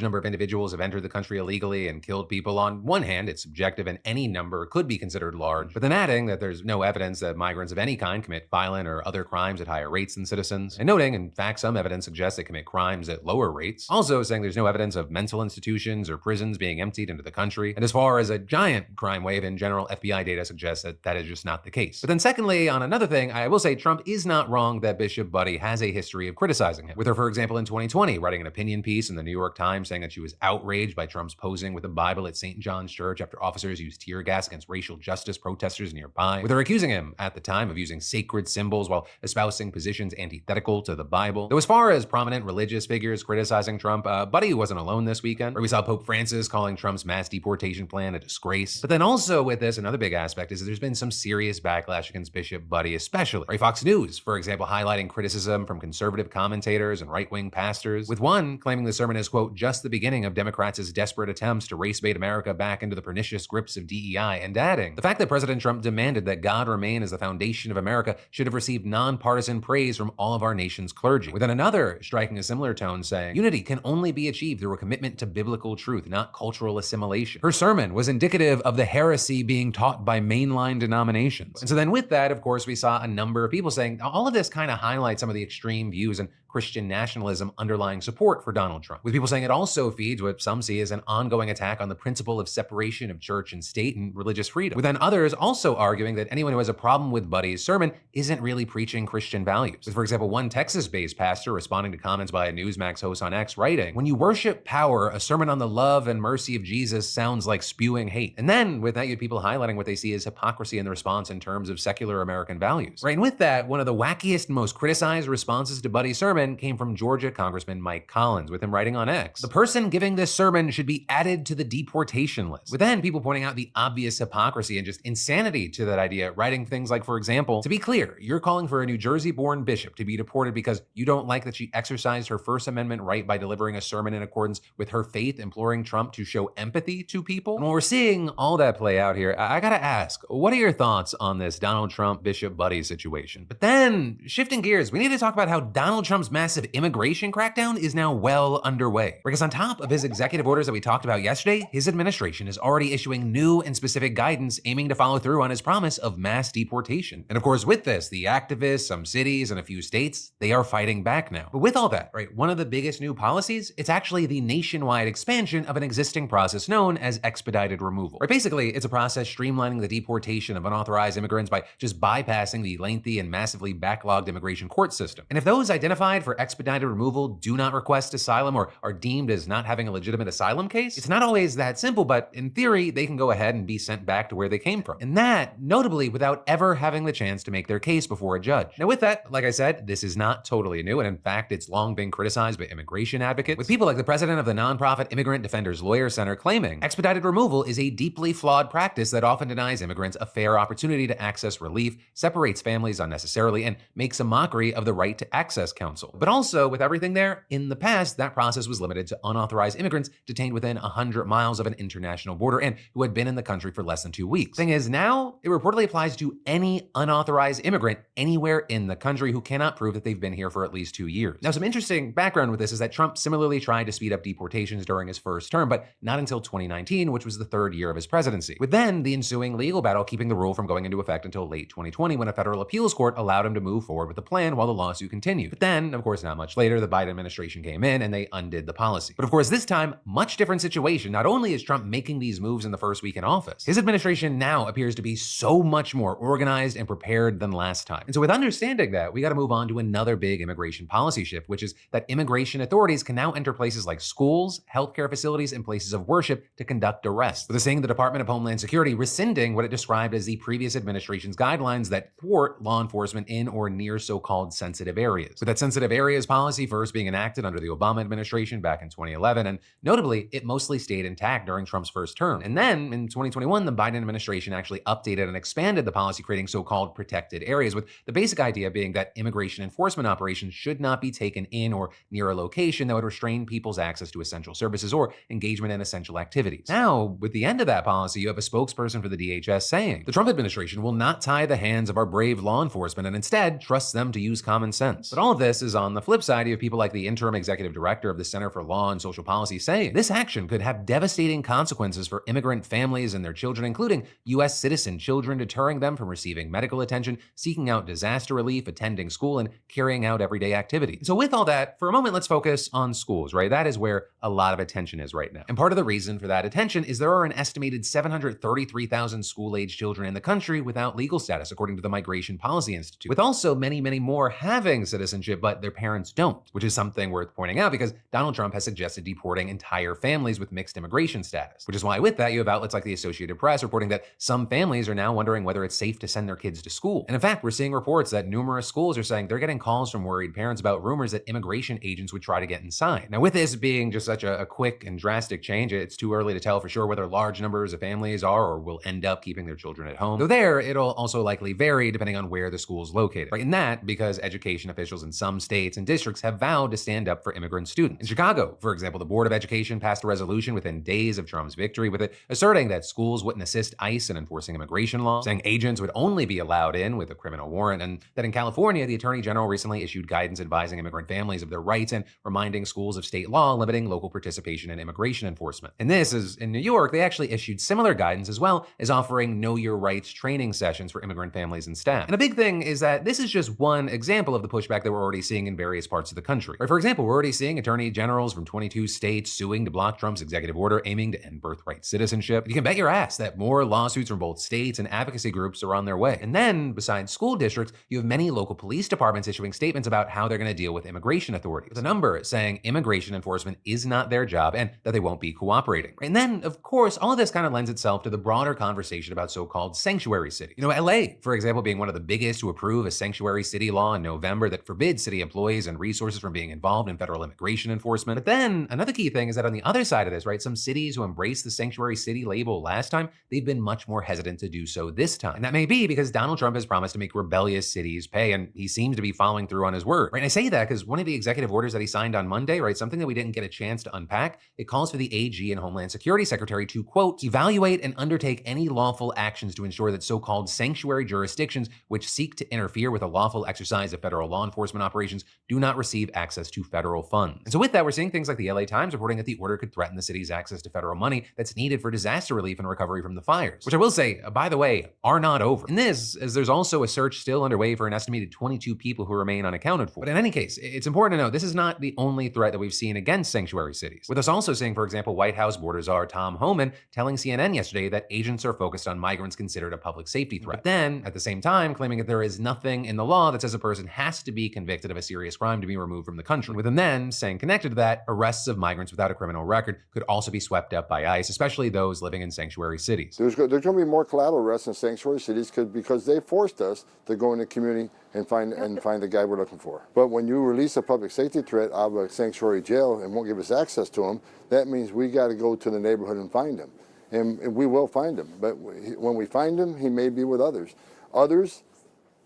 number of individuals have entered the country illegally and killed people. On one hand, it's subjective and any number could be considered large, but then adding that there's no evidence that migrants of any kind commit violent or other crimes at higher rates than citizens, and noting, in fact, some evidence suggests they commit crimes at lower rates. Also saying there's no evidence of mental institutions or prisons being emptied into the country, and as far as a giant crime wave in general, FBI data suggests that that is just not the case. But then secondly, on another thing, I will say Trump is not wrong that Bishop Buddy has a history of criticizing him, with her, for example, in 2020, writing an opinion piece in the New York Times saying that she was outraged by Trump's posing with a Bible at St. John's Church after officers used tear gas against racial justice protesters nearby, with her accusing him at the time of using sacred symbols while espousing positions antithetical to the Bible. Though as far as prominent religious figures criticizing Trump, Buddy wasn't alone this weekend, where we saw Pope Francis calling Trump's mass deportation plan a disgrace. But then also with this, another big aspect is that there's been some serious backlash against Bishop Buddy especially. Right, Fox News, for example, highlighting criticism from conservative commentators and right-wing pastors, with one claiming the sermon is, quote, just the beginning of Democrats' desperate attempts to race-bait America back into the pernicious grips of DEI, and adding, the fact that President Trump demanded that God remain as the foundation of America should have received nonpartisan praise from all of our nation's clergy. With then another striking a similar tone saying, unity can only be achieved through a commitment to biblical truth, not cultural assimilation. Her sermon was indicative of the heresy being taught by mainline denominations. And so then with that, of course, we saw a number of people saying all of this kind of highlights some of the extreme views and Christian nationalism underlying support for Donald Trump, with people saying it also feeds what some see as an ongoing attack on the principle of separation of church and state and religious freedom, with then others also arguing that anyone who has a problem with Buddy's sermon isn't really preaching Christian values. With, for example, one Texas-based pastor responding to comments by a Newsmax host on X writing, when you worship power, a sermon on the love and mercy of Jesus sounds like spewing hate. And then with that, you had people highlighting what they see as hypocrisy in the response in terms of secular American values. Right, and with that, one of the wackiest and most criticized responses to Buddy's sermon came from Georgia Congressman Mike Collins, with him writing on X, the person giving this sermon should be added to the deportation list. With then people pointing out the obvious hypocrisy and just insanity to that idea, writing things like, for example, to be clear, you're calling for a New Jersey-born bishop to be deported because you don't like that she exercised her First Amendment right by delivering a sermon in accordance with her faith, imploring Trump to show empathy to people? And when we're seeing all that play out here, I gotta ask, what are your thoughts on this Donald Trump Bishop Buddy situation? But then, shifting gears, we need to talk about how Donald Trump's massive immigration crackdown is now well underway. Because on top of his executive orders that we talked about yesterday, his administration is already issuing new and specific guidance aiming to follow through on his promise of mass deportation. And of course, with this, the activists, some cities, and a few states, they are fighting back now. But with all that, right, one of the biggest new policies, it's actually the nationwide expansion of an existing process known as expedited removal. Right, basically, it's a process streamlining the deportation of unauthorized immigrants by just bypassing the lengthy and massively backlogged immigration court system. And if those identified for expedited removal do not request asylum or are deemed as not having a legitimate asylum case, it's not always that simple, but in theory, they can go ahead and be sent back to where they came from. And that, notably, without ever having the chance to make their case before a judge. Now with that, like I said, this is not totally new, and in fact, it's long been criticized by immigration advocates, with people like the president of the nonprofit Immigrant Defenders Lawyer Center claiming expedited removal is a deeply flawed practice that often denies immigrants a fair opportunity to access relief, separates families unnecessarily, and makes a mockery of the right to access counsel. But also, with everything there, in the past, that process was limited to unauthorized immigrants detained within 100 miles of an international border and who had been in the country for less than 2 weeks. Thing is, now, it reportedly applies to any unauthorized immigrant anywhere in the country who cannot prove that they've been here for at least 2 years. Now, some interesting background with this is that Trump similarly tried to speed up deportations during his first term, but not until 2019, which was the third year of his presidency, with then the ensuing legal battle keeping the rule from going into effect until late 2020 when a federal appeals court allowed him to move forward with the plan while the lawsuit continued. But then, of course, not much later, the Biden administration came in and they undid the policy. But of course, this time, much different situation. Not only is Trump making these moves in the first week in office, his administration now appears to be so much more organized and prepared than last time. And so with understanding that, we got to move on to another big immigration policy shift, which is that immigration authorities can now enter places like schools, healthcare facilities, and places of worship to conduct arrests, with the saying the Department of Homeland Security rescinding what it described as the previous administration's guidelines that thwart law enforcement in or near so-called sensitive areas. With that sensitive areas policy first being enacted under the Obama administration back in 2011, and notably, it mostly stayed intact during Trump's first term. And then in 2021, the Biden administration actually updated and expanded the policy, creating so-called protected areas, with the basic idea being that immigration enforcement operations should not be taken in or near a location that would restrain people's access to essential services or engagement in essential activities. Now, with the end of that policy, you have a spokesperson for the DHS saying, the Trump administration will not tie the hands of our brave law enforcement and instead trusts them to use common sense. But all of this is on the flip side, you have people like the interim executive director of the Center for Law and Social Policy saying this action could have devastating consequences for immigrant families and their children, including U.S. citizen children, deterring them from receiving medical attention, seeking out disaster relief, attending school, and carrying out everyday activities. So with all that, for a moment, let's focus on schools, right? That is where a lot of attention is right now. And part of the reason for that attention is there are an estimated 733,000 school-age children in the country without legal status, according to the Migration Policy Institute, with also many, many more having citizenship, but their parents don't, which is something worth pointing out because Donald Trump has suggested deporting entire families with mixed immigration status, which is why with that, you have outlets like the Associated Press reporting that some families are now wondering whether it's safe to send their kids to school. And in fact, we're seeing reports that numerous schools are saying they're getting calls from worried parents about rumors that immigration agents would try to get inside. Now, with this being just such a quick and drastic change, it's too early to tell for sure whether large numbers of families are or will end up keeping their children at home. Though there, it'll also likely vary depending on where the school is located. Right? And that because education officials in some states and districts have vowed to stand up for immigrant students. In Chicago, for example, the Board of Education passed a resolution within days of Trump's victory with it asserting that schools wouldn't assist ICE in enforcing immigration law, saying agents would only be allowed in with a criminal warrant, and that in California, the Attorney General recently issued guidance advising immigrant families of their rights and reminding schools of state law limiting local participation in immigration enforcement. And this is in New York, they actually issued similar guidance as well as offering Know Your Rights training sessions for immigrant families and staff. And a big thing is that this is just one example of the pushback that we're already seeing in various parts of the country. Right, for example, we're already seeing attorney generals from 22 states suing to block Trump's executive order aiming to end birthright citizenship. You can bet your ass that more lawsuits from both states and advocacy groups are on their way. And then, besides school districts, you have many local police departments issuing statements about how they're going to deal with immigration authorities, with a number saying immigration enforcement is not their job and that they won't be cooperating. And then, of course, all of this kind of lends itself to the broader conversation about so-called sanctuary cities. You know, LA, for example, being one of the biggest to approve a sanctuary city law in November that forbids city employees and resources from being involved in federal immigration enforcement. But then another key thing is that on the other side of this, right, some cities who embraced the sanctuary city label last time, they've been much more hesitant to do so this time. And that may be because Donald Trump has promised to make rebellious cities pay, and he seems to be following through on his word. Right? And I say that because one of the executive orders that he signed on Monday, right, something that we didn't get a chance to unpack, it calls for the AG and Homeland Security Secretary to, quote, evaluate and undertake any lawful actions to ensure that so-called sanctuary jurisdictions which seek to interfere with a lawful exercise of federal law enforcement operations do not receive access to federal funds. And so with that, we're seeing things like the LA Times reporting that the order could threaten the city's access to federal money that's needed for disaster relief and recovery from the fires, which I will say, by the way, are not over. And this, as there's also a search still underway for an estimated 22 people who remain unaccounted for. But in any case, it's important to know this is not the only threat that we've seen against sanctuary cities. With us also seeing, for example, White House border czar Tom Homan telling CNN yesterday that agents are focused on migrants considered a public safety threat. But then, at the same time, claiming that there is nothing in the law that says a person has to be convicted of a serious crime to be removed from the country. With him then saying connected to that, arrests of migrants without a criminal record could also be swept up by ICE, especially those living in sanctuary cities. There's going to be more collateral arrests in sanctuary cities because they forced us to go in the community and find the guy we're looking for. But when you release a public safety threat out of a sanctuary jail and won't give us access to him, that means we got to go to the neighborhood and find him. And we will find him. But when we find him, he may be with others. Others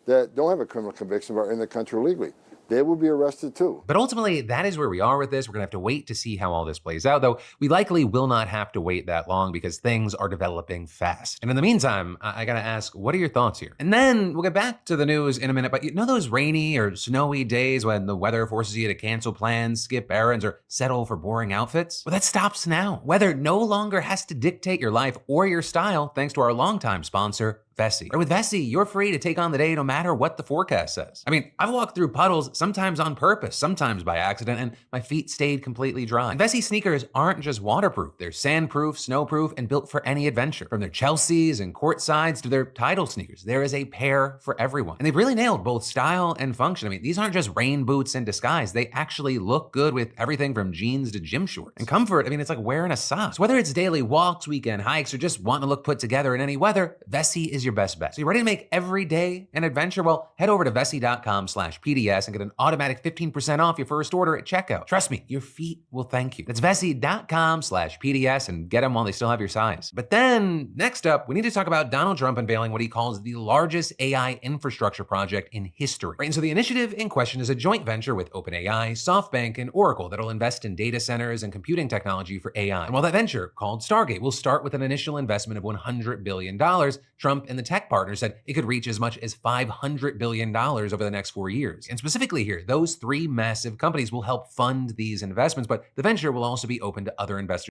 that don't have a criminal conviction but are in the country illegally. They will be arrested too. But ultimately, that is where we are with this. We're gonna have to wait to see how all this plays out, though we likely will not have to wait that long because things are developing fast. And in the meantime, I gotta ask, what are your thoughts here? And then we'll get back to the news in a minute, but you know those rainy or snowy days when the weather forces you to cancel plans, skip errands, or settle for boring outfits? Well, that stops now. Weather no longer has to dictate your life or your style thanks to our longtime sponsor, Vessi. Right, with Vessi, you're free to take on the day no matter what the forecast says. I mean, I've walked through puddles, sometimes on purpose, sometimes by accident, and my feet stayed completely dry. And Vessi sneakers aren't just waterproof. They're sandproof, snowproof, and built for any adventure. From their Chelseas and court sides to their title sneakers, there is a pair for everyone. And they've really nailed both style and function. I mean, these aren't just rain boots in disguise. They actually look good with everything from jeans to gym shorts. And comfort, I mean, it's like wearing a sock. So whether it's daily walks, weekend hikes, or just wanting to look put together in any weather, Vessi is your best bet. So you ready to make every day an adventure? Well, head over to Vessi.com/PDS and get an automatic 15% off your first order at checkout. Trust me, your feet will thank you. That's Vessi.com/PDS and get them while they still have your size. But then next up, we need to talk about Donald Trump unveiling what he calls the largest AI infrastructure project in history. Right? And so the initiative in question is a joint venture with OpenAI, SoftBank, and Oracle that'll invest in data centers and computing technology for AI. And while that venture, called Stargate, will start with an initial investment of $100 billion, Trump and the tech partner said it could reach as much as $500 billion over the next 4 years. And specifically here, those three massive companies will help fund these investments, but the venture will also be open to other investors